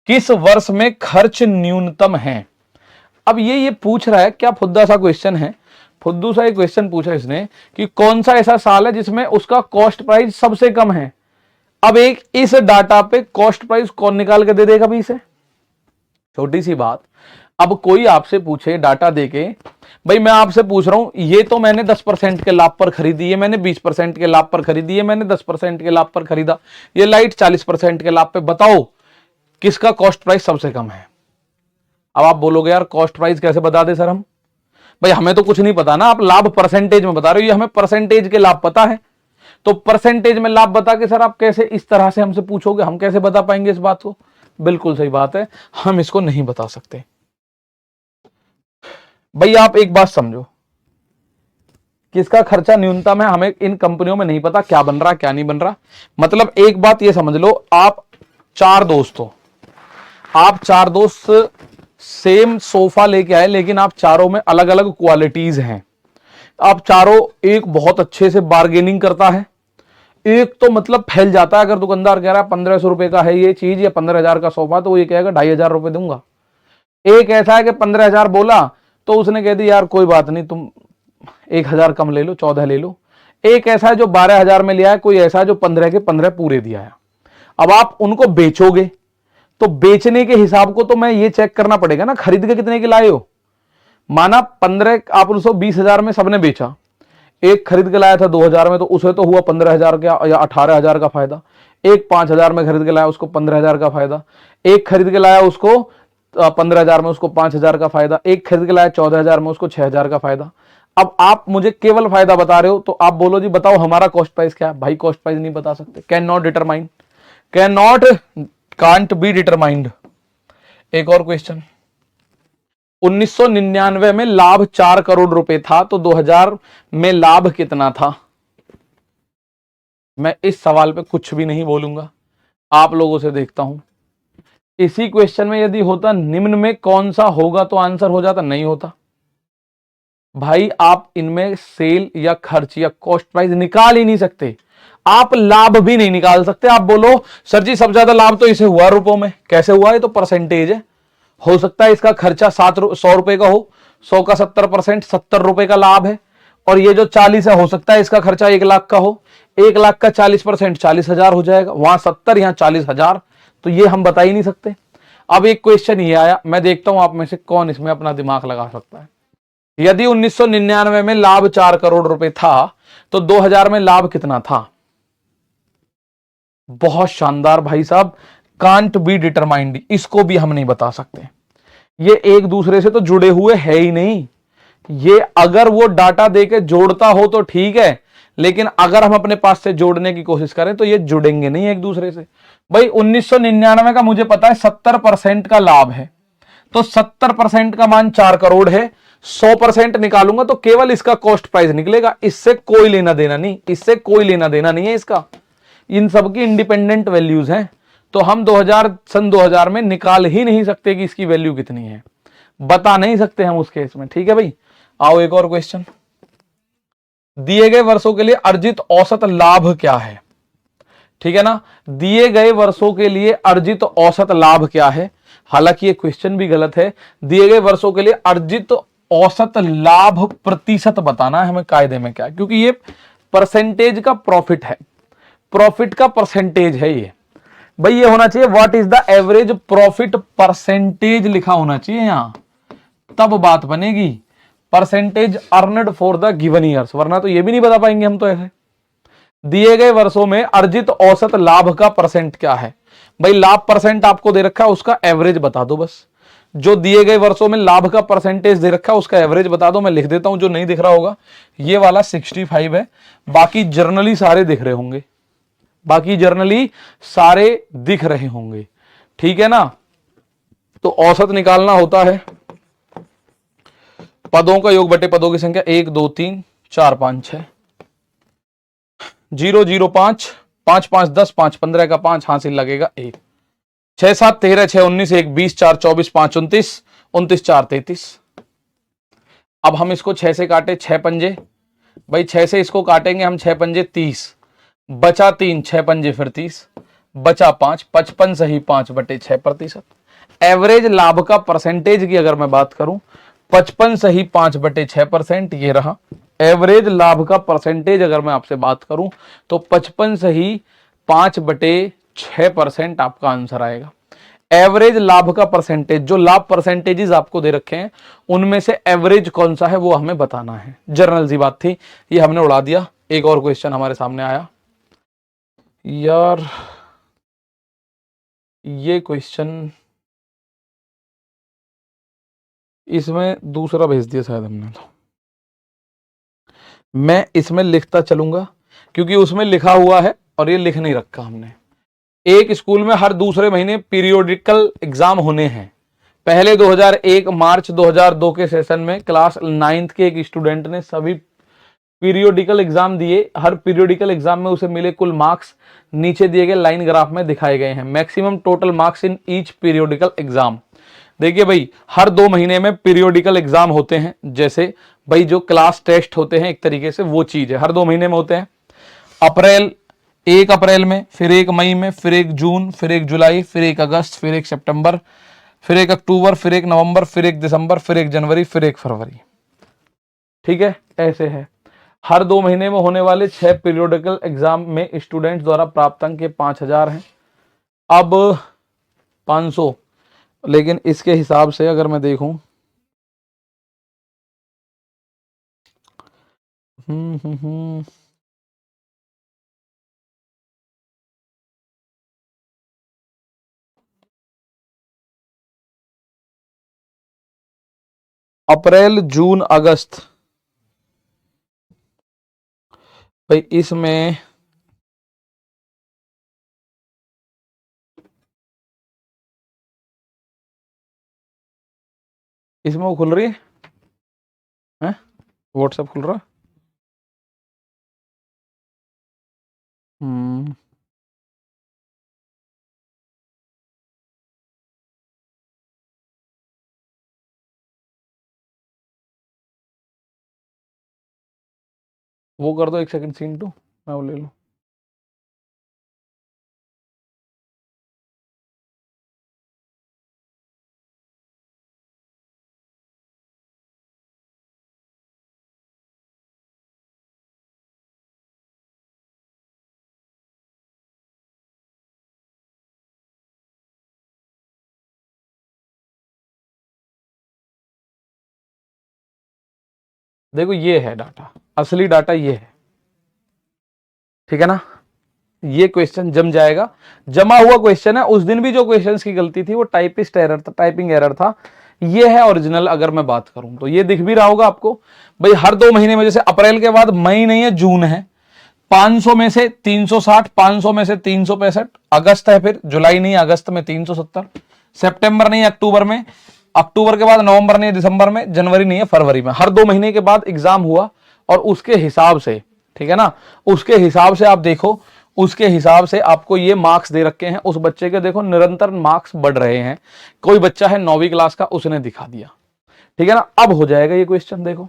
किस वर्ष में खर्च न्यूनतम है? अब ये पूछ रहा है, क्या फुद्दा सा क्वेश्चन है, फुद्दू सा एक क्वेश्चन पूछा इसने कि कौन सा ऐसा साल है जिसमें उसका कॉस्ट प्राइस सबसे कम है। अब एक इस डाटा पे कॉस्ट प्राइस कौन निकाल के दे देगा भी इसे? छोटी सी बात। अब कोई आपसे पूछे डाटा देके, भाई मैं आपसे पूछ रहा हूं, ये तो मैंने 10% के लाभ पर खरीदी है, मैंने 20% के लाभ पर खरीदी है, मैंने 10% के लाभ पर खरीदा, ये लाइट 40% के लाभ पे, बताओ किसका कॉस्ट प्राइस सबसे कम है? अब आप बोलोगे यार कॉस्ट प्राइस कैसे बता दे सर हम? भाई हमें तो कुछ नहीं पता ना, आप लाभ परसेंटेज में बता रहे हो, ये हमें परसेंटेज के लाभ पता है। तो परसेंटेज में लाभ बता के सर आप कैसे इस तरह से हमसे पूछोगे, हम कैसे बता पाएंगे इस बात को? बिल्कुल सही बात है, हम इसको नहीं बता सकते। भाई आप एक बात समझो, किसका खर्चा न्यूनतम है हमें इन कंपनियों में नहीं पता क्या बन रहा क्या नहीं बन रहा। मतलब एक बात ये समझ लो, आप 4 दोस्त हो, आप 4 दोस्त सेम सोफा लेके आए लेकिन आप चारों में अलग अलग क्वालिटीज हैं। आप चारों, एक बहुत अच्छे से बार्गेनिंग करता है, एक तो मतलब फैल जाता है। अगर दुकानदार कह रहा है 1500 रुपए का है ये चीज या 15,000 का सोफा, तो वो ये कहेगा 2,500 रुपए दूंगा। एक ऐसा है कि 15,000 बोला तो उसने कह दी यार कोई बात नहीं, तुम 1,000 कम ले लो, 14 ले लो। एक ऐसा है जो 12,000 में लिया है, कोई ऐसा है जो 15 के 15 पूरे दिया है। अब आप उनको बेचोगे तो बेचने के हिसाब को तो मैं ये चेक करना पड़ेगा ना, खरीद के कितने के लाए हो। माना 15 आप उसको 20,000 में सबने बेचा, एक खरीद के लाया था 2,000 में, तो उसे तो हुआ 15,000 का या 18,000 का फायदा। एक 5,000 में खरीद के लाया उसको 15,000 का फायदा। एक खरीद के लाया उसको 15,000 में उसको 5,000 का फायदा। एक खरीद के लाया 14,000 में उसको 6,000 का फायदा। अब आप मुझे केवल फायदा बता रहे हो, तो आप बोलो जी बताओ हमारा कॉस्ट प्राइस क्या है? भाई कॉस्ट प्राइस नहीं बता सकते, can not determine, can't be determined. एक और क्वेश्चन, 1999 में लाभ 4 करोड़ रुपए था, तो 2000 में लाभ कितना था? मैं इस सवाल पे कुछ भी नहीं बोलूंगा, आप लोगों से देखता हूं। इसी क्वेश्चन में यदि होता निम्न में कौन सा होगा तो आंसर हो जाता, नहीं होता। भाई आप इनमें सेल या खर्च या कॉस्ट प्राइस निकाल ही नहीं सकते, आप लाभ भी नहीं निकाल सकते। आप बोलो सर जी सबसे ज्यादा लाभ तो इसे हुआ रुपयों में, कैसे हुआ? ये तो परसेंटेज है, हो सकता है इसका खर्चा 100 रुपए का हो, 100 का 70% 70 रुपए का लाभ है, और ये जो 40 है हो सकता है इसका खर्चा 1 लाख का हो, 1 लाख का 40% 40,000 हो जाएगा, वहां 70 यहां 40,000, तो ये हम बता ही नहीं सकते। अब एक क्वेश्चन ये आया, मैं देखता हूं आप में से कौन इसमें अपना दिमाग लगा सकता है। यदि 1999 में लाभ 4 करोड़ रुपए था तो 2000 में लाभ कितना था? बहुत शानदार भाई साहब, कांट बी डिटरमाइंड, इसको भी हम नहीं बता सकते। ये एक दूसरे से तो जुड़े हुए है ही नहीं। ये अगर वो डाटा देके जोड़ता हो तो ठीक है, लेकिन अगर हम अपने पास से जोड़ने की कोशिश करें तो ये जुड़ेंगे नहीं एक दूसरे से। भाई 1999 का मुझे पता है 70% का लाभ है, तो 70% का मान 4 करोड़ है, 100% निकालूंगा तो केवल इसका कॉस्ट प्राइस निकलेगा, इससे कोई लेना देना नहीं, इससे कोई लेना देना नहीं है इसका। इन सबकी इंडिपेंडेंट वैल्यूज हैं, तो हम सन 2000 में निकाल ही नहीं सकते कि इसकी वैल्यू कितनी है, बता नहीं सकते हम उस केस में। ठीक है भाई, आओ एक और क्वेश्चन। दिए गए वर्षों के लिए अर्जित औसत लाभ क्या है? ठीक है ना, दिए गए वर्षों के लिए अर्जित औसत लाभ क्या है? हालांकि ये क्वेश्चन भी गलत है, दिए गए वर्षों के लिए अर्जित औसत लाभ प्रतिशत बताना है हमें कायदे में क्या है, क्योंकि ये परसेंटेज का प्रॉफिट है, प्रॉफिट का परसेंटेज है ये। भाई ये होना चाहिए what is the average profit percentage लिखा होना चाहिए यहां, तब बात बनेगी। Percentage earned for the given years, वरना तो ये भी नहीं बता पाएंगे हम तो ऐसे। दिए गए वर्षों में अर्जित औसत लाभ का परसेंट क्या है? भाई लाभ परसेंट आपको दे रखा है, उसका एवरेज बता दो बस। जो दिए गए वर्षों में लाभ का परसेंटेज दे रखा है उसका एवरेज बता दो, मैं लिख देता हूं जो नहीं दिख रहा होगा। ये वाला 65 है, बाकी जर्नली सारे दिख रहे होंगे, बाकी जर्नली सारे दिख रहे होंगे। ठीक है ना, तो औसत निकालना होता है पदों का योग बटे पदों की संख्या 1 2 3 4 5 6, 0 0 5 5 5 10 5 15 का 5 हासिल लगेगा 1, 6 7 13 6 19 1 20 4 24 5 29 29 4 33। अब हम इसको 6 से काटे, 6 पंजे, भाई 6 से इसको काटेंगे हम, 6 पंजे 30, बचा 3, 6 पंजे फिर 30, बचा 5, 55 सही 5 बटे 6%। एवरेज लाभ का परसेंटेज की अगर मैं बात करूं, 55 सही 5 बटे 6%, ये रहा एवरेज लाभ का परसेंटेज। अगर मैं आपसे बात करूं तो 55 सही 5 बटे 6% आपका आंसर आएगा। एवरेज लाभ का परसेंटेज, जो लाभ परसेंटेजेस आपको दे रखे हैं उनमें से एवरेज कौन सा है वो हमें बताना है। जनरल सी बात थी, ये हमने उड़ा दिया। एक और क्वेश्चन हमारे सामने आया यार, ये क्वेश्चन इसमें दूसरा भेज दिया शायद हमने, तो मैं इसमें लिखता चलूंगा क्योंकि उसमें लिखा हुआ है और ये लिख नहीं रखा हमने। एक स्कूल में हर दूसरे महीने पीरियोडिकल एग्जाम होने हैं। पहले 2001 मार्च 2002 के सेशन में क्लास 9th के एक स्टूडेंट ने सभी पीरियोडिकल एग्जाम दिए। हर पीरियोडिकल एग्जाम में उसे मिले कुल मार्क्स नीचे दिए गए लाइन ग्राफ में दिखाए गए हैं। Maximum total marks in each periodical exam. देखिए भाई, हर 2 महीने में पीरियोडिकल एग्जाम होते हैं, जैसे भाई जो क्लास टेस्ट होते हैं एक तरीके से वो चीज है, हर 2 महीने में होते हैं। अप्रैल, 1 अप्रैल में, फिर 1 मई में, फिर 1 जून, फिर 1 जुलाई, फिर 1 अगस्त, फिर 1 सितंबर, फिर 1 अक्टूबर, फिर 1 नवंबर, फिर 1 दिसंबर, फिर 1 जनवरी, फिर 1 फरवरी। ठीक है, ऐसे है। हर 2 महीने में होने वाले 6 पीरियोडिकल एग्जाम में स्टूडेंट्स द्वारा प्राप्त अंक 5000 हैं। अब 500, लेकिन इसके हिसाब से अगर मैं देखूं, अप्रैल जून अगस्त, भाई इसमें वो खुल रही है, व्हाट्सएप खुल रहा है। वो कर दो 1 सेकंड, सीन 2 मैं वो ले लूं। देखो ये है डाटा, असली डाटा ये है, ठीक है ना। ये क्वेश्चन जम जाएगा, जमा हुआ क्वेश्चन है। उस दिन भी जो क्वेश्चंस की गलती थी वो टाइपिस्ट एरर था, टाइपिंग एरर था। ये है ओरिजिनल। अगर मैं बात करूं तो ये दिख भी रहा होगा आपको भाई, हर 2 महीने में, जैसे अप्रैल के बाद मई नहीं है, जून है, 500 में से 360, 500 में से 365, अगस्त है, फिर जुलाई नहीं, अगस्त में 370, सितंबर नहीं अक्टूबर में, अक्टूबर के बाद नवंबर नहीं दिसंबर में, जनवरी नहीं है फरवरी में। हर 2 महीने के बाद एग्जाम हुआ और उसके हिसाब से, ठीक है ना, उसके हिसाब से आप देखो, उसके हिसाब से आपको ये मार्क्स दे रखे हैं। उस बच्चे के देखो निरंतर मार्क्स बढ़ रहे हैं। कोई बच्चा है 9वीं क्लास का, उसने दिखा दिया, ठीक है ना। अब हो जाएगा ये क्वेश्चन। देखो,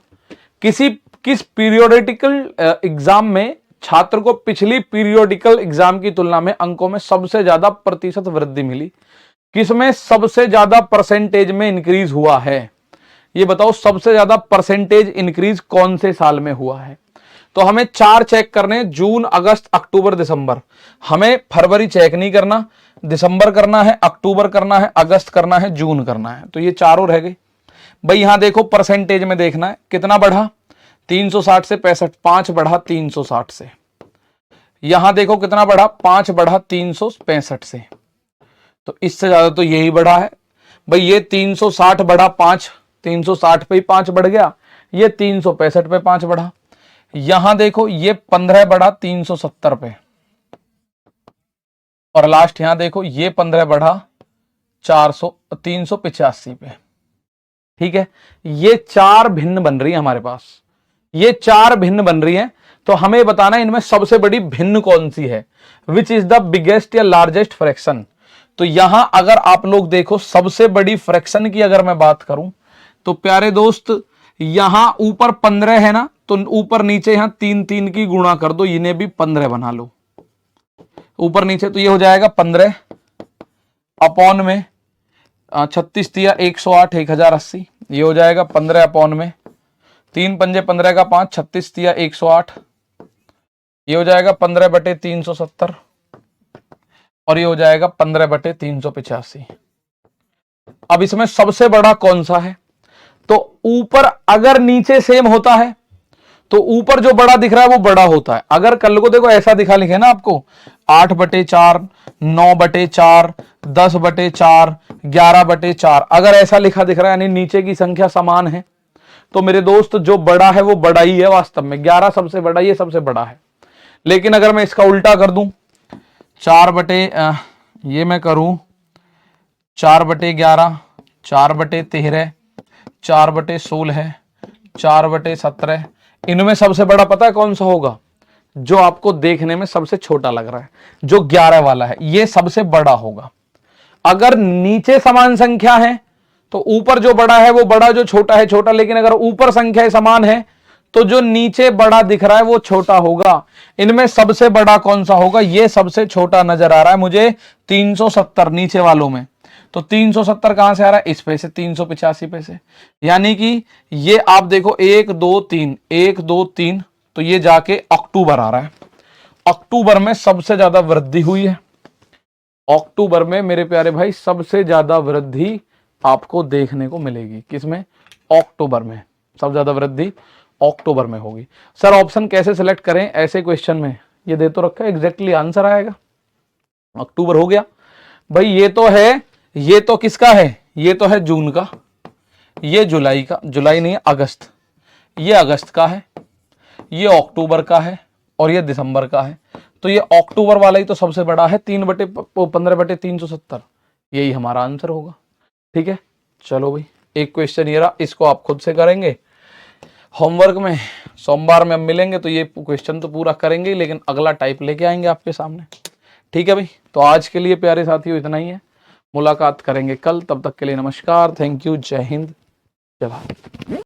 किस पीरियोडिकल एग्जाम में छात्र को पिछली पीरियोडिकल एग्जाम की तुलना में अंकों में सबसे ज्यादा प्रतिशत वृद्धि मिली, किसमें सबसे ज्यादा परसेंटेज में इंक्रीज हुआ है, ये बताओ। सबसे ज्यादा परसेंटेज इंक्रीज कौन से साल में हुआ है? तो हमें 4 चेक करने, जून अगस्त अक्टूबर दिसंबर। हमें फरवरी चेक नहीं करना, दिसंबर करना है, अक्टूबर करना है, अगस्त करना है, जून करना है। तो ये चारों रह गए भाई। यहां देखो परसेंटेज में देखना है कितना बढ़ा, 360 से 65, 5 बढ़ा 360 से। यहां देखो कितना बढ़ा, 5 बढ़ा 365 से। तो इससे ज्यादा तो यही बढ़ा है भाई। ये 360 बढ़ा 5, 360 पे ही 5 बढ़ गया, ये 365 पे 5 बढ़ा। यहां देखो ये 15 बढ़ा 370 पे, और लास्ट यहां देखो ये 15 बढ़ा 385 पे, ठीक है, ये 4 भिन्न बन रही है हमारे पास, ये 4 भिन्न बन रही है। तो हमें बताना है इनमें सबसे बड़ी भिन्न कौन सी है, विच इज द बिगेस्ट या लार्जेस्ट फ्रैक्शन। तो यहां अगर आप लोग देखो सबसे बड़ी फ्रैक्शन की अगर मैं बात करूं तो प्यारे दोस्त यहां ऊपर 15 है ना, तो ऊपर नीचे यहां 3 3 की गुणा कर दो, इन्हें भी 15 बना लो ऊपर नीचे, तो ये हो जाएगा 15 अपॉन में 36 दिया 108 1080, ये हो जाएगा 15 अपॉन में 3 पंजे 15 का 5 36 दिया 108, ये हो जाएगा 15/370 और ये हो जाएगा 15/385। अब इसमें सबसे बड़ा कौन सा है, तो ऊपर अगर नीचे सेम होता है तो ऊपर जो बड़ा दिख रहा है वो बड़ा होता है। अगर कल को देखो ऐसा दिखा लिखे ना आपको 8/4 9/4 10/4 11/4, अगर ऐसा लिखा दिख रहा है यानी नीचे की संख्या समान है, तो मेरे दोस्त जो बड़ा है वो बड़ा ही है वास्तव में, 11 सबसे बड़ा, ये सबसे बड़ा है। लेकिन अगर मैं इसका उल्टा कर दूं ये मैं करूं 4/11 4/13 4/16 4/17, इनमें सबसे बड़ा पता है कौन सा होगा, जो आपको देखने में सबसे छोटा लग रहा है, जो 11 वाला है, ये सबसे बड़ा होगा। अगर नीचे समान संख्या है तो ऊपर जो बड़ा है वो बड़ा, जो छोटा है छोटा, लेकिन अगर ऊपर संख्याएं समान है तो जो नीचे बड़ा दिख रहा है वो छोटा होगा। इनमें सबसे बड़ा कौन सा होगा, ये सबसे छोटा नजर आ रहा है मुझे 370 नीचे वालों में। तो 370 कहां से आ रहा है, इस पे से 385 पे से, यानी कि ये आप देखो 1 2 3 1 2 3, तो ये जाके अक्टूबर आ रहा है। अक्टूबर में सबसे ज्यादा वृद्धि हुई है, अक्टूबर में मेरे प्यारे भाई सबसे ज्यादा वृद्धि आपको देखने को मिलेगी। किसमें, अक्टूबर में सबसे ज्यादा वृद्धि अक्टूबर में होगी। सर ऑप्शन कैसे सिलेक्ट करें ऐसे क्वेश्चन में, ये दे तो रखा है, एग्जैक्टली आंसर आएगा। अक्टूबर हो गया भाई, ये तो है, ये तो किसका है, ये तो है जून का, ये जुलाई का, जुलाई नहीं है अगस्त, ये अगस्त का है, ये अक्टूबर का है और ये दिसंबर का है। तो ये अक्टूबर वाला ही तो सबसे बड़ा है, 3/15/370, यही हमारा आंसर होगा। ठीक है, चलो भाई एक क्वेश्चन ये रहा, इसको आप खुद से करेंगे होमवर्क में, सोमवार में हम मिलेंगे तो ये क्वेश्चन तो पूरा करेंगे, लेकिन अगला टाइप लेके आएंगे आपके सामने। ठीक है भाई, तो आज के लिए प्यारे साथियों इतना ही है, मुलाकात करेंगे कल, तब तक के लिए नमस्कार, थैंक यू, जय हिंद, जय भारत।